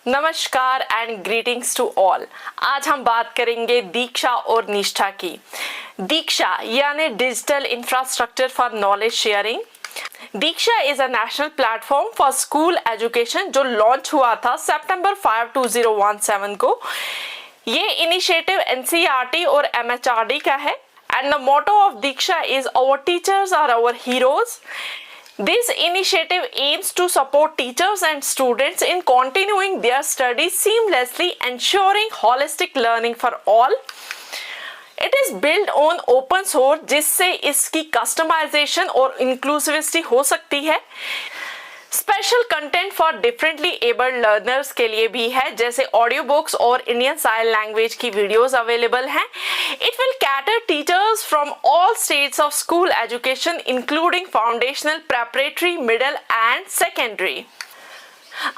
नमस्कार and greetings to all. आज हम बात करेंगे दीक्षा और निष्ठा की। दीक्षा यानी digital infrastructure for knowledge sharing. Diksha is a national platform for school education जो लॉन्च हुआ था सितंबर 5, 2017 को। ये इनिशिएटिव एनसीईआरटी और एमएचआरडी का है and the motto of Diksha is our teachers are our heroes. This initiative aims to support teachers and students in continuing their studies seamlessly, ensuring holistic learning for all. It is built on open source जिससे इसकी customization और inclusivity हो सकती है। Special content for differently abled learners के लिए भी है, जैसे ऑडियो बुक्स और इंडियन साइन लैंग्वेज की वीडियोस अवेलेबल हैं। It will cater teachers from all states of school education including foundational, preparatory, middle and secondary.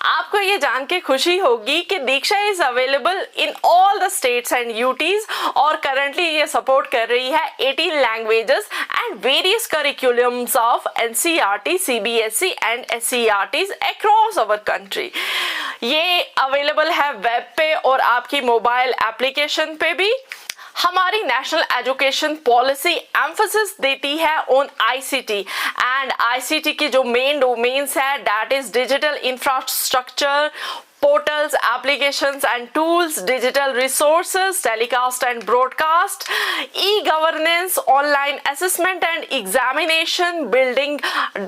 आपको ये जान के खुशी होगी कि Diksha is available in all the states and UTs और करंटली ये सपोर्ट कर रही है 18 languages and various curriculums of NCERT, CBSE and SCERTs across our country. ये अवेलेबल है वेब पे और आपकी मोबाइल एप्लीकेशन पे भी। हमारी नेशनल एजुकेशन पॉलिसी एम्फोसिस देती है ऑन आईसीटी एंड आईसीटी की जो मेन डोमेन्स है that is digital infrastructure, portals, applications and tools, digital resources, telecast and broadcast, e-governance, online assessment and examination, building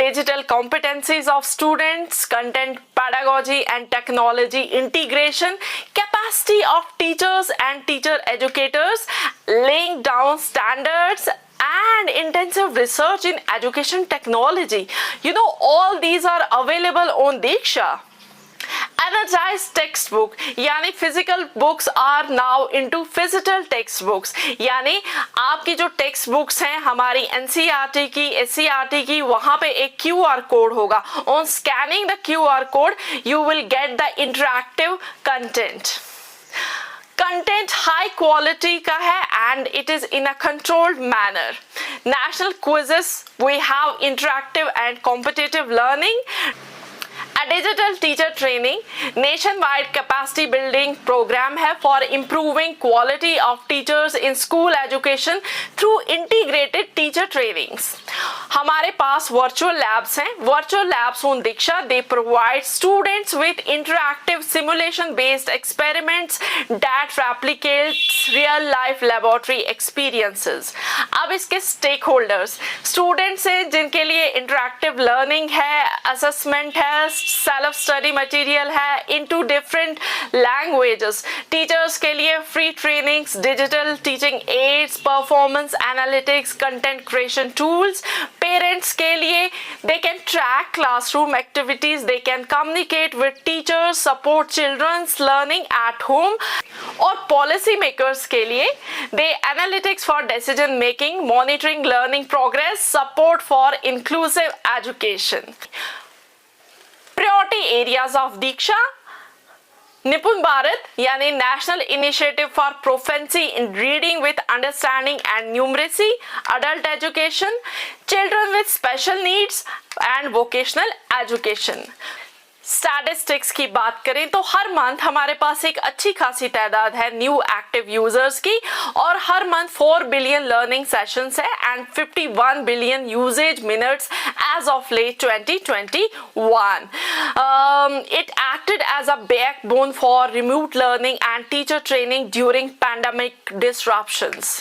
digital competencies of students, content pedagogy and technology integration, capacity of teachers and teacher educators, laying down standards and intensive research in education technology. All these are available on Diksha. Energized textbook यानी physical books are now into physical text books, यानी आपकी जो text books हैं हमारी NCERT की, SCERT की, वहां पे एक क्यूआर कोड होगा। On scanning the QR code you will get the interactive content. Content high quality का है and it is in a controlled manner. National quizzes, we have interactive and competitive learning, a digital teacher training, nationwide capacity building program है for improving quality of teachers in school education through integrated teacher trainings. हमारे पास virtual labs हैं। Virtual labs on Diksha, they provide students with interactive simulation based experiments that replicates real life laboratory experiences. अब इसके stakeholders, students हैं जिनके लिए interactive learning है, assessment है, self study material है इनटू डिफरेंट लैंग्वेजेस, टीचर्स के लिए free trainings, digital teaching aids, performance analytics, content creation tools. Parents के लिए they can track classroom activities, they can communicate with teachers, support children's learning at home. और policy makers के लिए they analytics for decision making, monitoring learning progress, support for inclusive education. Priority areas of Diksha: Nipun Bharat यानी National Initiative for Proficiency in Reading with Understanding and Numeracy, Adult Education, Children with Special Needs and Vocational Education। Statistics की बात करें तो हर month हमारे पास एक अच्छी खासी तादाद है न्यू एक्टिव यूजर्स की और हर मंथ 4 बिलियन लर्निंग सेशंस है and 51 billion usages minutes as of late 2021। It acted as a backbone for remote learning and teacher training during pandemic disruptions।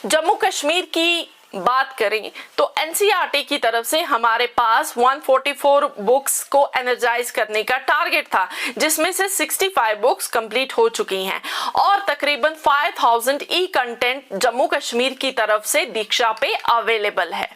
Jammu Kashmir की बात करें तो एनसीईआरटी की तरफ से हमारे पास 144 बुक्स को एनर्जाइज करने का टारगेट था, जिसमें से 65 बुक्स कंप्लीट हो चुकी हैं और तकरीबन 5000 ई कंटेंट जम्मू कश्मीर की तरफ से दीक्षा पे अवेलेबल है।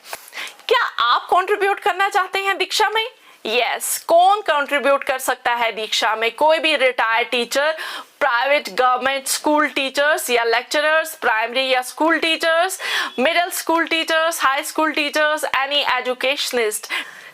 क्या आप कंट्रीब्यूट करना चाहते हैं दीक्षा में? यस, कौन कंट्रीब्यूट कर सकता है दीक्षा में? कोई भी retired teacher, private government school teachers या लेक्चरर्स, प्राइमरी या school teachers, middle school teachers, high school teachers, any educationist.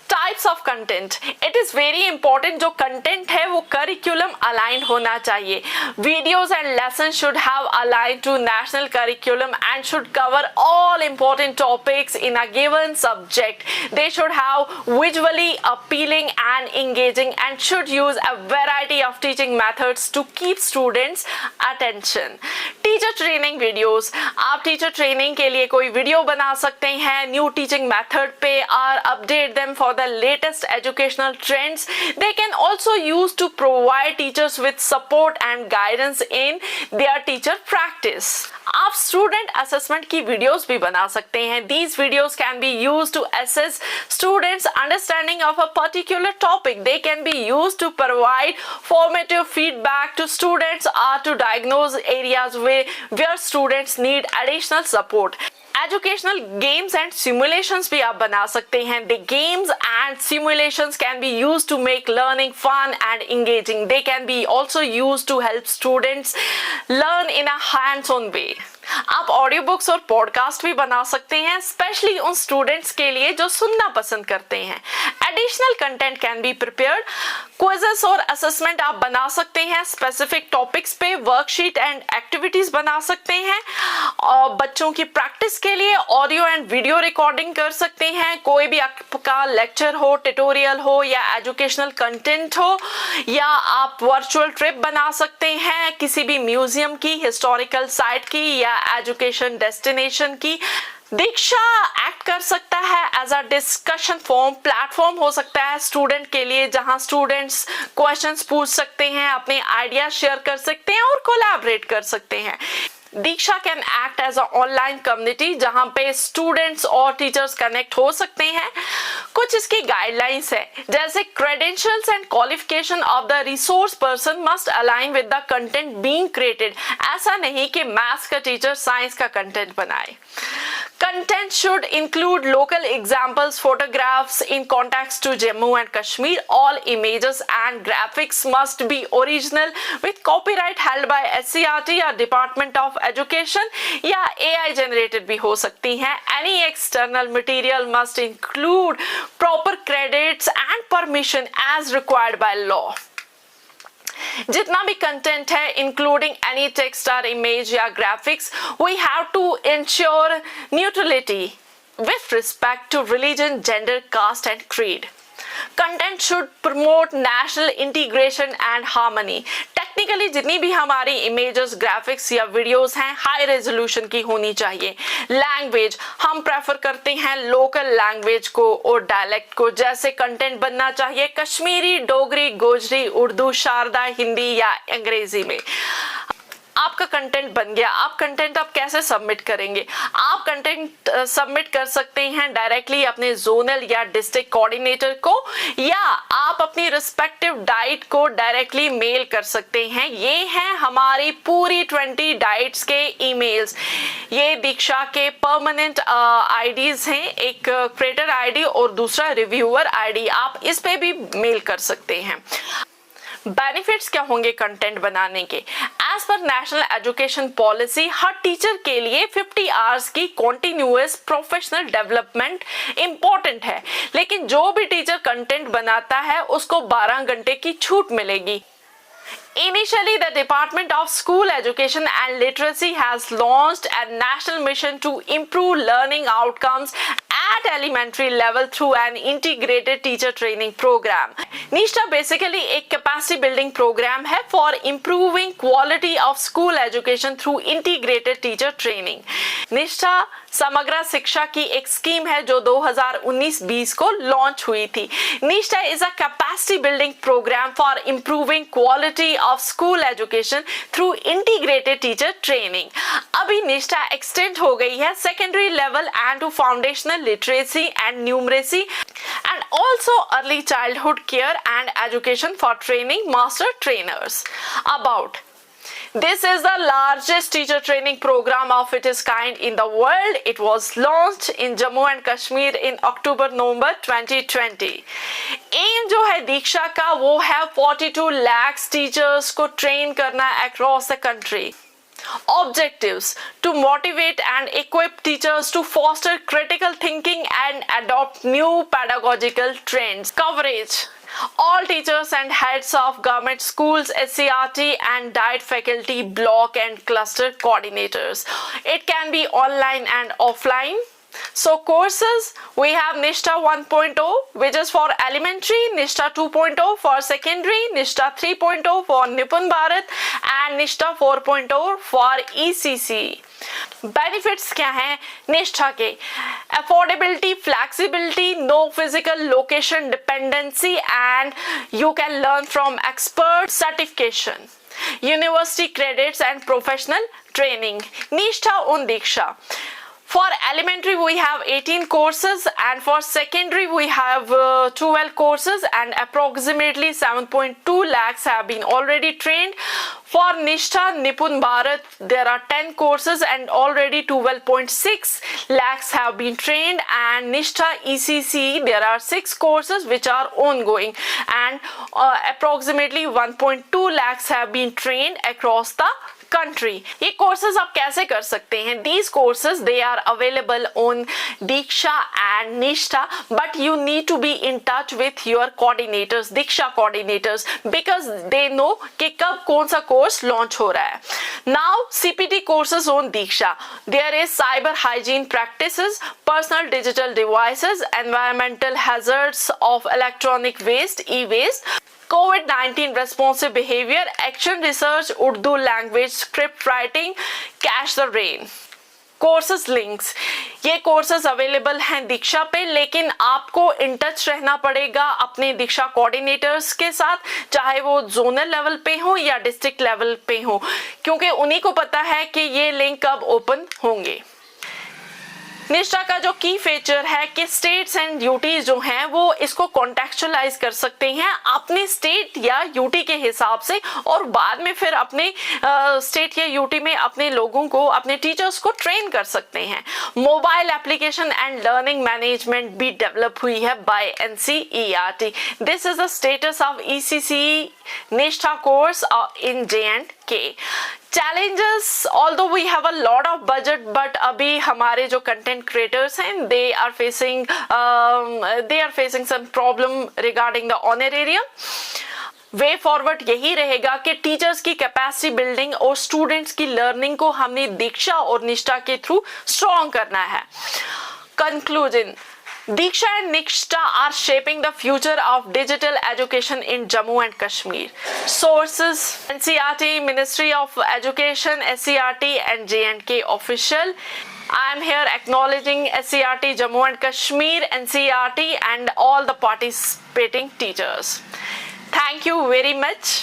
Types of content, it is very important जो कंटेंट है वो करिकुलम अलाइंड होना चाहिए. Videos and lesson should have aligned to national curriculum and should cover all important topics in a given subject. They should have visually appealing and engaging and should use a variety of teaching methods to keep students attention. Teacher training videos, आप teacher training के लिए कोई video बना सकते हैं new teaching method पे और update them for the latest educational trends. They can also use to provide teachers with support and guidance in their teacher practice. आप स्टूडेंट असेसमेंट की वीडियोस भी बना सकते हैं. These videos can be used to assess students understanding of a particular topic. They can be used to provide formative feedback to students or to diagnose areas where students need additional support. Educational games and simulations भी आप बना सकते हैं. The games and simulations can be used to make learning fun and engaging. They can be also used to help students learn in a hands-on way. आप audio books और podcast भी बना सकते हैं, स्पेशली उन स्टूडेंट्स के लिए जो सुनना पसंद करते हैं. Additional content can be prepared. Quizzes और असेसमेंट आप बना सकते हैं. स्पेसिफिक टॉपिक्स पे वर्कशीट एंड एक्टिविटीज बना सकते हैं. और बच्चों की प्रैक्टिस के लिए ऑडियो एंड वीडियो रिकॉर्डिंग कर सकते हैं. कोई भी आपका लेक्चर हो, ट्यूटोरियल हो या एजुकेशनल कंटेंट हो, या आप वर्चुअल ट्रिप बना सकते हैं किसी भी म्यूजियम की, हिस्टोरिकल साइट की या एजुकेशन डेस्टिनेशन की. दीक्षा एक्ट कर सकता है as a discussion form, platform हो सकता है स्टूडेंट के लिए जहां स्टूडेंट्स क्वेश्चंस पूछ सकते हैं, अपने आइडिया शेयर कर सकते हैं और कोलैबोरेट कर सकते हैं. Diksha can act as a online community जहां पे स्टूडेंट्स और टीचर्स कनेक्ट हो सकते हैं. कुछ इसकी गाइडलाइंस है, जैसे credentials and qualification of the resource person must align with the content being created. ऐसा नहीं कि मैथ्स का टीचर साइंस का कंटेंट बनाए. Content should include local examples, photographs in context to Jammu and Kashmir. All images and graphics must be original with copyright held by SCRT or Department of Education या AI generated भी हो सकती हैं. Any external material must include proper credits and permission as required by law. जितना भी content है including any text और image या graphics, we have to ensure neutrality with respect to religion, gender, caste and creed. Content should promote national integration and harmony. Technically जितनी भी हमारी images, graphics या videos हैं हाई रेजोल्यूशन की होनी चाहिए. लैंग्वेज हम प्रेफर करते हैं लोकल लैंग्वेज को और डायलेक्ट को. जैसे कंटेंट बनना चाहिए कश्मीरी, डोगरी, गोजरी, उर्दू, शारदा, हिंदी या अंग्रेजी में. आपका कंटेंट बन गया. आप कंटेंट आप कैसे सबमिट करेंगे? आप कंटेंट सबमिट कर सकते हैं डायरेक्टली अपने जोनल या डिस्ट्रिक्ट कोऑर्डिनेटर को, या आप अपनी रिस्पेक्टिव डाइट को डायरेक्टली मेल कर सकते हैं. ये हैं हमारी पूरी 20 डाइट्स के ईमेल्स. ये दीक्षा के परमानेंट आईडीज हैं, एक क्रिएटर आईडी और दूसरा रिव्यूअर आईडी. आप इस पे भी मेल कर सकते हैं. बेनिफिट्स क्या होंगे कंटेंट बनाने के? As per national education policy हर टीचर के लिए 50 आवर्स की कॉन्टिन्यूअस प्रोफेशनल डेवलपमेंट इंपॉर्टेंट है, लेकिन जो भी टीचर कंटेंट बनाता है उसको 12 घंटे की छूट मिलेगी. Initially, the Department of School Education and Literacy has launched a national mission to improve learning outcomes at elementary level through an integrated teacher training program. NISTA basically एक capacity building program है for improving quality of school education through integrated teacher training. NISTA समग्र शिक्षा की एक scheme है जो 2019-20 को launch हुई थी. NISTA is a capacity building program for improving quality of school education through integrated teacher training. अभी NISTA extend हो गई है secondary level and to foundational literacy and numeracy and also early childhood care and education for training master trainers. About this is the largest teacher training program of its kind in the world. It was launched in Jammu and Kashmir in October-November 2020. M जो है दीक्षा का वो है 42 lakhs teachers को train करना across the country. Objectives: to motivate and equip teachers to foster critical thinking and adopt new pedagogical trends. Coverage: all teachers and heads of government schools, SCRT and diet faculty, block and cluster coordinators. It can be online and offline. So courses, we have Nishtha 1.0, which is for elementary, Nishtha 2.0 for secondary, Nishtha 3.0 for Nipun Bharat and Nishtha 4.0 for ECC. Benefits क्या हैं निष्ठा के? Affordability, flexibility, no physical location dependency and you can learn from expert certification, university credits and professional training. Nishtha on Diksha. For elementary we have 18 courses and for secondary we have 12 courses and approximately 7.2 lakhs have been already trained. For Nishtha Nipun Bharat there are 10 courses and already 12.6 lakhs have been trained, and Nishtha ECC there are 6 courses which are ongoing and approximately 1.2 lakhs have been trained across the country. ये courses आप कैसे कर सकते हैं? These courses they are available on Diksha and Nishtha, but you need to be in touch with your coordinators, Diksha coordinators, because they know कि कब कौन सा course launch हो रहा है. Now CPT courses on Diksha. There is cyber hygiene practices, personal digital devices, environmental hazards of electronic waste, e-waste, COVID-19 responsive behavior, action research, Urdu language, script writing, catch the rain. Courses links, ये courses available हैं दीक्षा पे, लेकिन आपको in touch रहना पड़ेगा अपने दीक्षा coordinators के साथ, चाहे वो जोनल लेवल पे हो या डिस्ट्रिक्ट लेवल पे हो, क्योंकि उन्हीं को पता है कि ये लिंक कब ओपन होंगे. निष्ठा का जो की फीचर है कि स्टेट्स एंड यूटी जो हैं वो इसको कॉन्टेक्चुअलाइज कर सकते हैं अपने स्टेट या यूटी के हिसाब से, और बाद में फिर अपने स्टेट या यूटी में अपने लोगों को, अपने टीचर्स को ट्रेन कर सकते हैं. Mobile application and learning management भी डेवलप हुई है by NCERT. This is the status of ECC Nishtha course in J&K. Challenges, although we have a lot of budget, but अभी हमारे जो content creators हैं they are facing some problem regarding the honorarium. Way forward यही रहेगा कि teachers की capacity building और students की लर्निंग को हमने दीक्षा और निष्ठा के थ्रू स्ट्रॉन्ग करना है. Conclusion: Diksha and Nishtha are shaping the future of digital education in Jammu and Kashmir. Sources: NCERT, Ministry of Education, SCRT and J&K official. I am here acknowledging SCRT Jammu and Kashmir, NCERT and all the participating teachers. Thank you very much.